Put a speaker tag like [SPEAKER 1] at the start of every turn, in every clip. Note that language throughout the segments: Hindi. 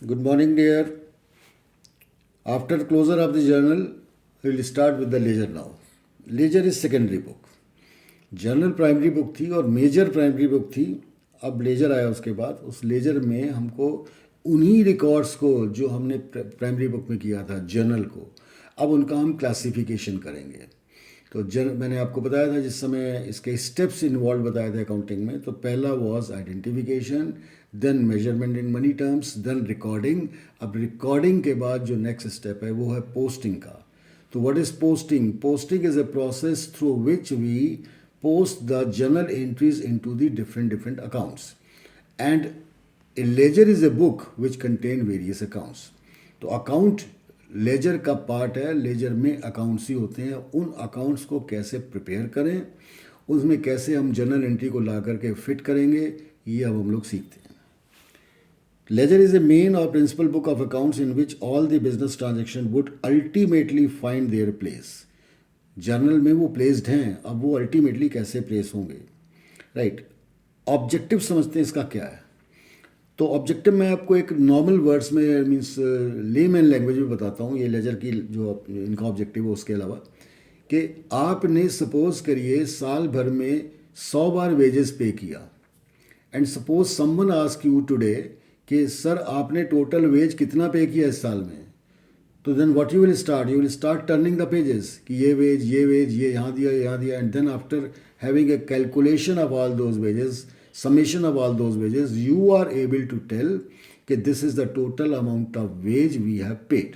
[SPEAKER 1] Good morning, dear. After closure of the journal, we will start with the ledger now. Ledger is secondary book. Journal primary book थी और मेजर प्राइमरी बुक थी. अब लेजर आया उसके बाद. उस लेजर में हमको उन्हीं रिकॉर्ड्स को जो हमने प्राइमरी बुक में किया था जर्नल को, अब उनका हम क्लासिफिकेशन करेंगे. तो मैंने आपको बताया था जिस समय इसके स्टेप्स इन्वॉल्व बताए थे अकाउंटिंग में. तो पहला was identification, then measurement in money terms, then recording. अब रिकॉर्डिंग के बाद जो नेक्स्ट स्टेप है वो है पोस्टिंग का. तो what is posting? Posting is a process through which we post the journal entries into the different accounts, and a ledger is a book which contain various accounts. तो अकाउंट लेजर का पार्ट है. लेजर में अकाउंट्स ही होते हैं. उन अकाउंट्स को कैसे प्रिपेयर करें, उसमें कैसे हम जर्नल एंट्री को ला करके फिट करेंगे, ये अब हम लोग सीखते हैं. लेजर इज ए मेन और principal book of accounts in which all the business transaction would ultimately find their place. Journal में वो प्लेस्ड हैं, अब वो अल्टीमेटली कैसे प्लेस होंगे. राइट. ऑब्जेक्टिव समझते हैं इसका क्या है. तो ऑब्जेक्टिव मैं आपको एक नॉर्मल वर्ड्स में मीन्स लेमैन लैंग्वेज में बताता हूँ. ये लेजर की जो इनका ऑब्जेक्टिव है उसके अलावा कि आपने सपोज करिए साल भर में 100 बार वेजेस पे किया, and suppose someone ask you today कि सर आपने टोटल वेज कितना पे किया इस साल में. तो then what you will start turning the pages कि ये वेज ये यहाँ दिया, and then after having a calculation of all those wages, summation of all those wages, you are able to tell that this is the total amount of wage we have paid.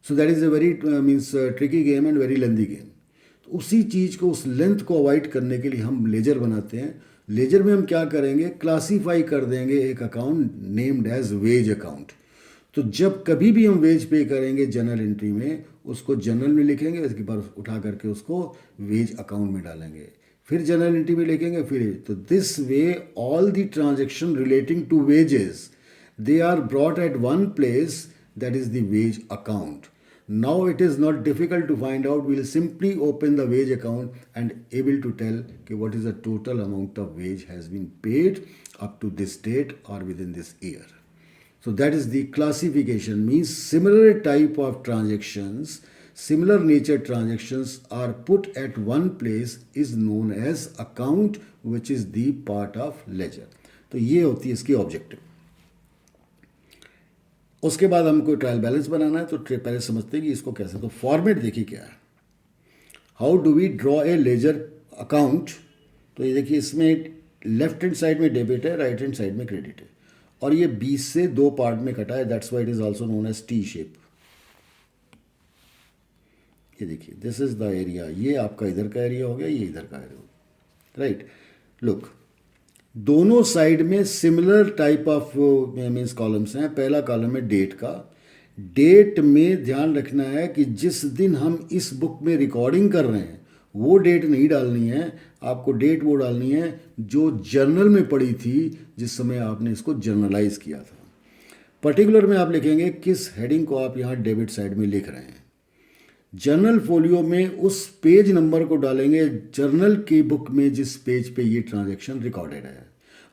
[SPEAKER 1] So that is a very tricky game and very lengthy game. तो उसी चीज़ को, उस लेंथ को अवॉइड करने के लिए हम लेजर बनाते हैं. लेजर में हम क्या करेंगे, क्लासीफाई कर देंगे एक account named as wage account. तो जब कभी भी हम वेज पे करेंगे जनरल एंट्री में, उसको जनरल में लिखेंगे, उसके बाद उठा करके उसको वेज अकाउंट में डालेंगे, फिर जनरल एंट्री में लिखेंगे, फिर. तो this way all the transaction relating to wages they are brought at one place, that is the wage account. Now it is not difficult to find out. We will simply open the wage account and able to tell कि what is the total amount of wage has been paid up to this date और with in this year. So that is the classification, means similar type of transactions, similar nature transactions are put at one place is known as account, which is the part of ledger. तो ये होती है इसकी ऑब्जेक्टिव. उसके बाद हमको ट्रायल बैलेंस बनाना है. तो पहले समझते हैं कि इसको कैसे. तो फॉर्मेट देखिए क्या है. How do we draw a ledger account. तो ये देखिए इसमें लेफ्ट हैंड साइड में डेबिट है, राइट हैंड साइड में क्रेडिट है, और ये 20 से 2 पार्ट में कटा है. That's why it is also known as T shape. ये देखिए दिस इज द एरिया. ये आपका इधर का एरिया हो गया, ये इधर का एरिया हो गया. राइट. लुक, दोनों साइड में similar type of means columns हैं. पहला कॉलम है डेट का. डेट में ध्यान रखना है कि जिस दिन हम इस बुक में रिकॉर्डिंग कर रहे हैं वो डेट नहीं डालनी है. आपको डेट वो डालनी है जो जर्नल में पड़ी थी जिस समय आपने इसको जर्नलाइज किया था. पर्टिकुलर में आप लिखेंगे किस हेडिंग को आप यहाँ डेबिट साइड में लिख रहे हैं. जर्नल फोलियो में उस पेज नंबर को डालेंगे जर्नल की बुक में जिस पेज पे ये ट्रांजैक्शन रिकॉर्डेड है,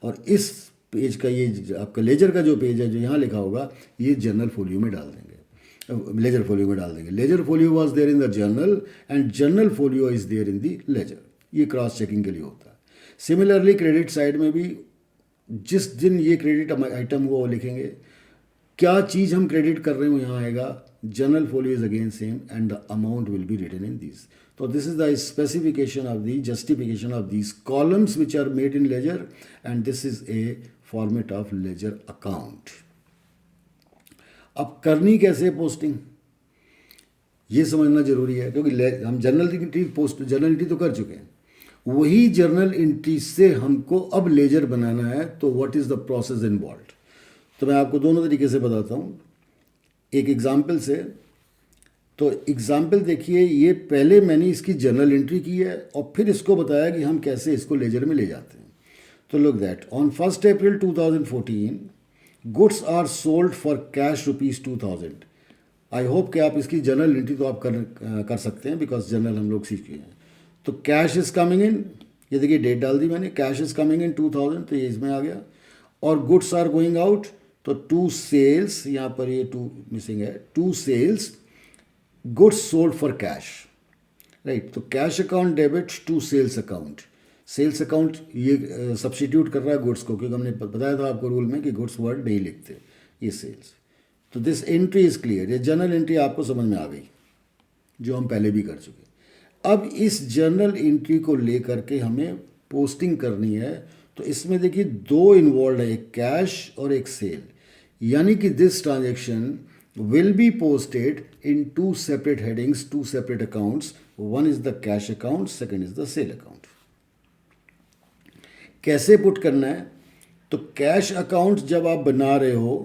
[SPEAKER 1] और इस पेज का ये आपका लेजर का जो पेज है जो यहाँ लिखा होगा ये जर्नल फोलियो में डाल देंगे, लेजर फोलियो में डाल देंगे. Ledger folio was there in the journal and journal folio is there in the ledger. ये क्रॉस चेकिंग के लिए होता है. सिमिलरली क्रेडिट साइड में भी जिस दिन ये क्रेडिट आइटम हुआ वो लिखेंगे. क्या चीज़ हम क्रेडिट कर रहे हैं वो यहाँ आएगा. Journal folio is again same and the amount will be written in this. तो this is the specification of the justification of these columns which are made in ledger, and this is a format of ledger account. अब करनी कैसे पोस्टिंग ये समझना जरूरी है, क्योंकि हम जर्नल एंट्री तो कर चुके हैं. वही जर्नल एंट्री से हमको अब लेजर बनाना है. तो what is the process involve. तो मैं आपको दोनों तरीके से बताता हूँ. एक एग्जाम्पल से. तो एग्जाम्पल देखिए, ये पहले मैंने इसकी जर्नल एंट्री की है और फिर इसको बताया कि हम कैसे इसको लेजर में ले जाते हैं. तो look that on 1 April 2014 goods are sold for cash ₹2000. I hope कि आप इसकी जर्नल एंट्री तो आप कर सकते हैं बिकॉज जर्नल हम लोग सीख गए हैं. तो कैश इज़ कमिंग इन, ये देखिए डेट डाल दी मैंने, कैश इज़ कमिंग इन 2000, तो ये इसमें आ गया. और गुड्स आर गोइंग आउट, तो टू सेल्स, यहाँ पर ये टू मिसिंग है, to sales goods sold for cash, right. तो cash account debit to sales account, sales account ये सब्स्टिट्यूट कर रहा है गुड्स को, क्योंकि हमने बताया था आपको रूल में कि गुड्स वर्ड नहीं लिखते, ये सेल्स। तो दिस एंट्री इज क्लियर, ये जर्नल एंट्री आपको समझ में आ गई जो हम पहले भी कर चुके। अब इस जर्नल एंट्री को लेकर के हमें पोस्टिंग करनी है, तो इसमें देखिए दो इन्वॉल्व है, एक कैश और एक सेल, यानी कि this transaction will be posted in two separate headings, two separate accounts. One is the cash account, second is the sale account. कैसे पुट करना है? तो कैश अकाउंट जब आप बना रहे हो,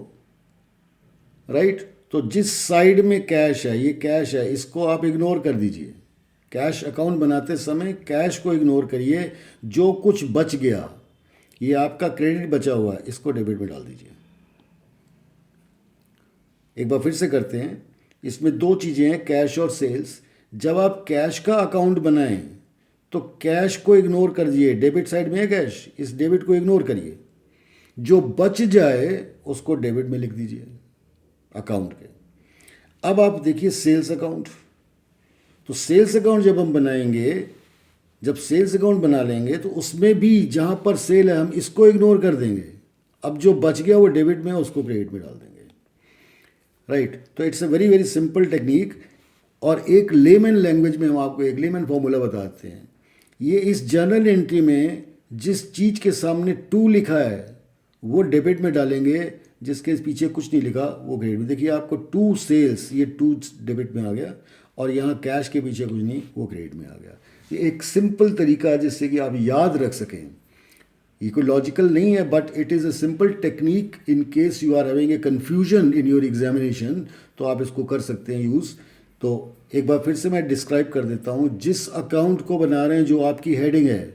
[SPEAKER 1] राइट, तो जिस साइड में कैश है, ये कैश है, इसको आप इग्नोर कर दीजिए। कैश अकाउंट बनाते समय कैश को इग्नोर करिए, जो कुछ बच गया, ये आपका क्रेडिट बचा हुआ है, इसको डेबिट में डाल दीजिए। एक बार फिर से करते हैं, इसमें दो चीज़ें हैं, कैश और सेल्स। जब आप कैश का अकाउंट बनाएं तो कैश को इग्नोर कर दिए, डेबिट साइड में है कैश, इस डेबिट को इग्नोर करिए, जो बच जाए उसको डेबिट में लिख दीजिए अकाउंट के। अब आप देखिए सेल्स अकाउंट, तो सेल्स अकाउंट जब हम बनाएंगे, जब सेल्स अकाउंट बना लेंगे तो उसमें भी जहाँ पर सेल है हम इसको इग्नोर कर देंगे, अब जो बच गया वो डेबिट में है, उसको क्रेडिट में डाल देंगे, राइट। तो it's a very very simple technique, और एक लेमन लैंग्वेज में हम आपको एक लेमन फॉर्मूला बताते हैं। ये इस जर्नल एंट्री में जिस चीज़ के सामने टू लिखा है वो डेबिट में डालेंगे, जिसके पीछे कुछ नहीं लिखा वो क्रेडिट में। देखिए आपको टू सेल्स, ये टू डेबिट में आ गया, और यहाँ कैश के पीछे कुछ नहीं, वो क्रेडिट में आ गया। ये एक सिंपल तरीका है जिससे कि आप याद रख सकें। ये कोई लॉजिकल नहीं है, but it is a simple technique in case you are having a confusion in your examination, तो आप इसको कर सकते हैं यूज़। तो एक बार फिर से मैं डिस्क्राइब कर देता हूँ, जिस अकाउंट को बना रहे हैं, जो आपकी हेडिंग है,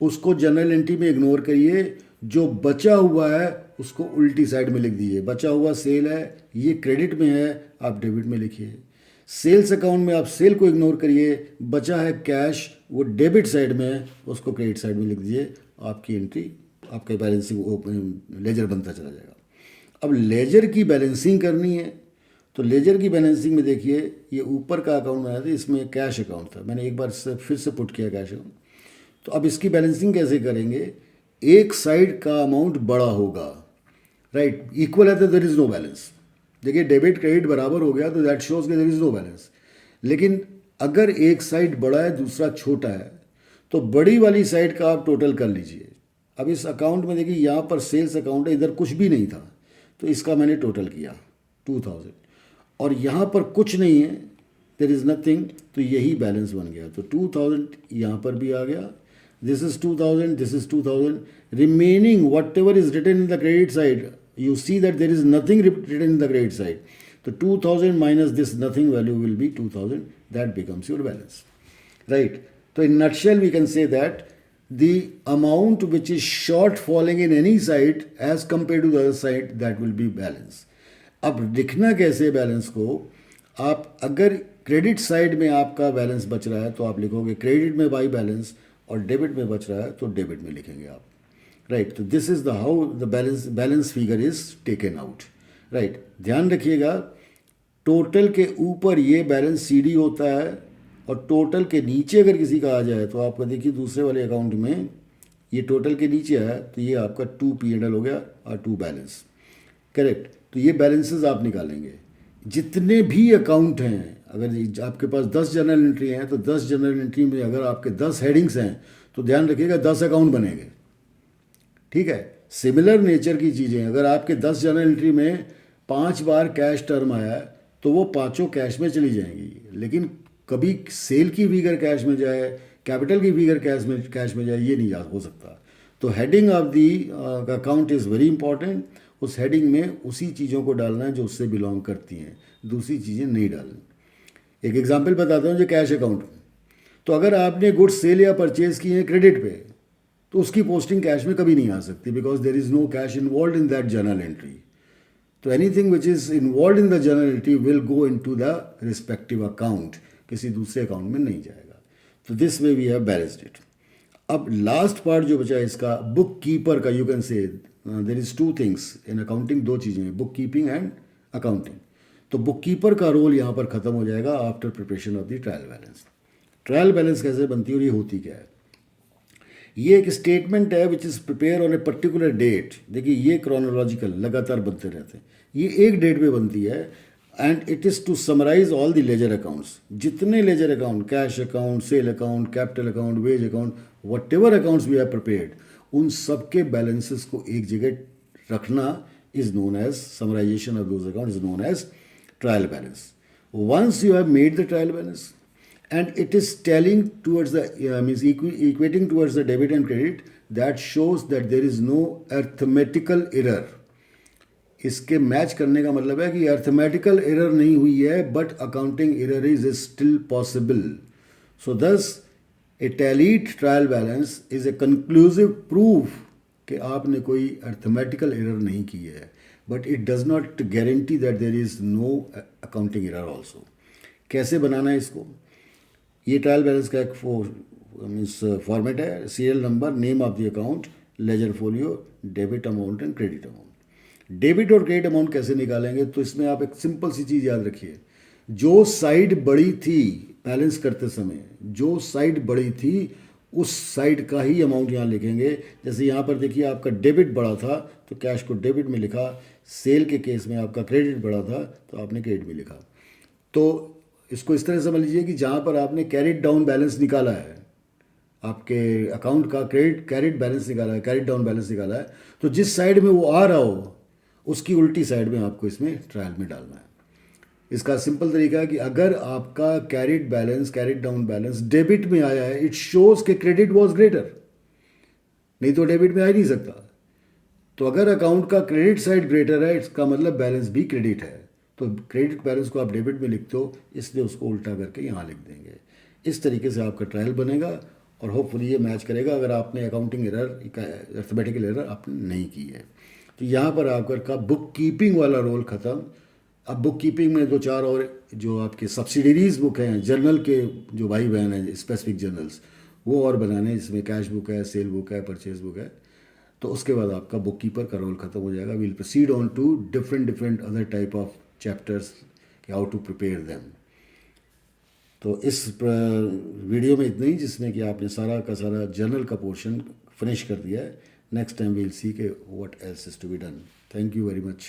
[SPEAKER 1] उसको जनरल एंट्री में इग्नोर करिए, जो बचा हुआ है उसको उल्टी साइड में लिख दीजिए। बचा हुआ सेल है, ये क्रेडिट में है, आप डेबिट में लिखिए। सेल्स अकाउंट में आप सेल को इग्नोर करिए, बचा है कैश, वो डेबिट साइड में है, उसको क्रेडिट साइड में लिख दीजिए। आपकी एंट्री, आपका बैलेंसिंग लेजर बनता चला जाएगा। अब लेजर की बैलेंसिंग करनी है, तो लेजर की बैलेंसिंग में देखिए, ये ऊपर का अकाउंट बनाया था, इसमें कैश अकाउंट था, मैंने एक बार फिर से पुट किया कैश अकाउंट। तो अब इसकी बैलेंसिंग कैसे करेंगे? एक साइड का अमाउंट बड़ा होगा, राइट, इक्वल है तो देयर इज़ नो बैलेंस। देखिए डेबिट क्रेडिट बराबर हो गया तो दैट शोज के देयर इज़ नो बैलेंस। लेकिन अगर एक साइड बड़ा है दूसरा छोटा है, तो बड़ी वाली साइड का आप टोटल कर लीजिए। अब इस अकाउंट में देखिए, यहाँ पर सेल्स अकाउंट है, इधर कुछ भी नहीं था, तो इसका मैंने टोटल किया 2000, और यहाँ पर कुछ नहीं है, देयर इज़ नथिंग, तो यही बैलेंस बन गया। तो 2000 यहाँ पर भी आ गया, this is 2000, this is 2000, remaining whatever is written in the credit side, you see that there is nothing written in the credit side. So 2000 minus this nothing value will be 2000. That becomes your balance, right? So in nutshell we can say that the amount which is short falling in any side as compared to the other side, that will be balance. अब लिखना कैसे बैलेंस को? आप अगर क्रेडिट साइड में आपका बैलेंस बच रहा है तो आप लिखोगे क्रेडिट में बाई बैलेंस, और डेबिट में बच रहा है तो डेबिट में लिखेंगे आप, राइट। तो this is the how the balance figure is taken out, right. ध्यान रखिएगा, टोटल के ऊपर ये बैलेंस सीडी होता है, और टोटल के नीचे अगर किसी का आ जाए तो आपका देखिए दूसरे वाले अकाउंट में ये टोटल के नीचे है, तो ये आपका 2 P&L हो गया और 2 बैलेंस, करेक्ट। तो ये बैलेंसेस आप निकालेंगे। जितने भी अकाउंट हैं, अगर आपके पास 10 जनरल एंट्री हैं, तो 10 जनरल एंट्री में अगर आपके 10 हेडिंग्स हैं, तो ध्यान रखिएगा 10 अकाउंट बनेंगे, ठीक है। सिमिलर नेचर की चीज़ें, अगर आपके 10 जनरल एंट्री में 5 बार कैश टर्म आया तो वो पाँचों कैश में चली जाएंगी, लेकिन कभी सेल की फिगर कैश में जाए, कैपिटल की फिगर कैश में जाए, ये नहीं हो सकता। तो heading of the account is very important. उस हेडिंग में उसी चीज़ों को डालना है जो उससे बिलोंग करती हैं, दूसरी चीज़ें नहीं डालनी। एक एग्जांपल बताता हूँ, जो कैश अकाउंट, तो अगर आपने गुड्स सेल या परचेज किए हैं क्रेडिट पे, तो उसकी पोस्टिंग कैश में कभी नहीं आ सकती, because there is no cash involve in that journal entry. तो anything which is involve in the journal entry will go in to the respective account, किसी दूसरे अकाउंट में नहीं जाएगा। तो this way we have balanced it. अब लास्ट पार्ट जो बचा है इसका, बुक कीपर का, you can say there is two things in accounting, दो चीज़ें हैं, बुक कीपिंग एंड अकाउंटिंग। तो बुक कीपर का रोल यहाँ पर ख़त्म हो जाएगा after preparation of the trial balance. Trial balance कैसे बनती है और ये होती क्या है? ये एक स्टेटमेंट है which is prepare on a particular date. देखिए ये क्रोनोलॉजिकल लगातार बनते रहते हैं, ये एक डेट पे बनती है, and it is to summarise all the ledger accounts. जितने ledger account, cash account, sale account, capital account, wage account, whatever accounts we have prepared, उन सबके बैलेंसेस को एक जगह रखना is known as summarisation of those account, is known as trial balance. Once you have made the trial balance and it is telling towards the means equating towards the debit and credit, that shows that there is no arithmetical error. इसके मैच करने का मतलब है कि अर्थमेटिकल एरर नहीं हुई है, but accounting error is still possible. So thus a tallied trial balance is a conclusive proof कि आपने कोई अर्थमेटिकल एरर नहीं की है, but it does not guarantee that there is no accounting error also. कैसे बनाना है इसको? ये ट्रायल बैलेंस का एक मीन्स फॉर्मेट है, serial number, name of the account, ledger folio, debit amount and credit amount. Debit और क्रेडिट अमाउंट कैसे निकालेंगे? तो इसमें आप एक सिंपल सी चीज़ याद रखिए, जो साइड बड़ी थी बैलेंस करते समय, जो साइड बड़ी थी उस साइड का ही अमाउंट यहाँ लिखेंगे। जैसे यहाँ पर देखिए आपका डेबिट बड़ा था तो कैश को डेबिट में लिखा, सेल के केस में आपका क्रेडिट बड़ा था तो आपने क्रेडिट में लिखा। तो इसको इस तरह समझ लीजिए कि जहाँ पर आपने कैरिड डाउन बैलेंस निकाला है, आपके अकाउंट का कैरिड बैलेंस निकाला है, कैरिड डाउन बैलेंस निकाला है, तो जिस साइड में वो आ रहा हो उसकी उल्टी साइड में आपको इसमें ट्रायल में डालना है। इसका सिंपल तरीका है कि अगर आपका carried balance, carried down balance debit में आया है, इट शोज कि क्रेडिट वाज ग्रेटर, नहीं तो डेबिट में आ ही नहीं सकता। तो अगर अकाउंट का क्रेडिट साइड ग्रेटर है, इसका मतलब बैलेंस भी क्रेडिट है, तो क्रेडिट बैलेंस को आप डेबिट में लिखते हो, इसलिए उसको उल्टा करके यहाँ लिख देंगे। इस तरीके से आपका ट्रायल बनेगा और होपफुली ये मैच करेगा अगर आपने अकाउंटिंग एरर, अर्थमेटिकल एरर आपने नहीं की है। तो यहाँ पर आपका बुक कीपिंग वाला रोल ख़त्म। अब बुक कीपिंग में दो चार और जो आपके सब्सिडरीज बुक हैं, जर्नल के जो भाई बहन हैं, स्पेसिफिक जर्नल्स, वो और बनाने हैं, जिसमें कैश बुक है, सेल बुक है, परचेज बुक है। तो उसके बाद आपका बुक कीपर का रोल ख़त्म हो जाएगा। Will proceed on to different other type of chapters, how to prepare them. तो इस वीडियो में इतना ही, जिसमें कि आपने सारा का सारा जर्नल का पोर्शन फिनिश कर दिया है। नेक्स्ट टाइम वील सी के what else is to be done. Thank you very much.